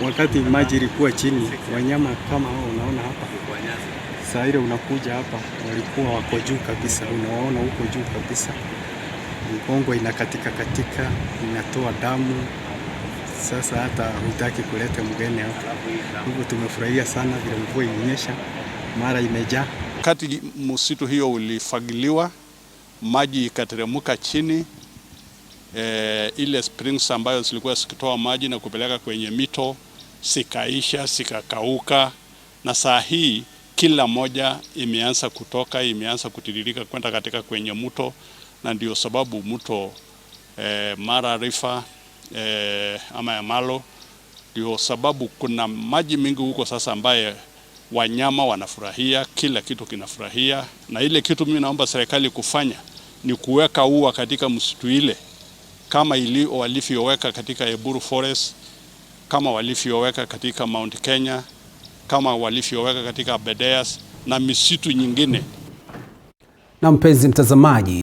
wakati maji ilikuwa chini, wanyama kama hao unaona hapa, saa ile unakuja hapa walikuwa wako juu kabisa, unaona huko juu kabisa, mgongo inakatika katika, inatoa damu. Sasa hata hutaki kuleta mgeni hapa. Hivyo tumefurahia sana vile mvua ilinyesha, mara imejaa. Wakati msitu hiyo ulifagiliwa, maji ikateremka chini, ile springs ambayo zilikuwa zikitoa maji na kupeleka kwenye mito sikaisha, sikakauka, na saa hii kila moja imeanza kutoka, imeanza kutiririka kwenda katika kwenye mto, na ndio sababu mto Mara River ama ya Malo, ndio sababu kuna maji mingi huko sasa ambaye wanyama wanafurahia, kila kitu kinafurahia. Na ile kitu mimi naomba serikali kufanya ni kuweka ua katika msitu ile, kama walivyoweka katika Eburu Forest, kama walivyoweka katika Mount Kenya, kama walivyoweka katika Aberdares na misitu nyingine. Na mpenzi mtazamaji,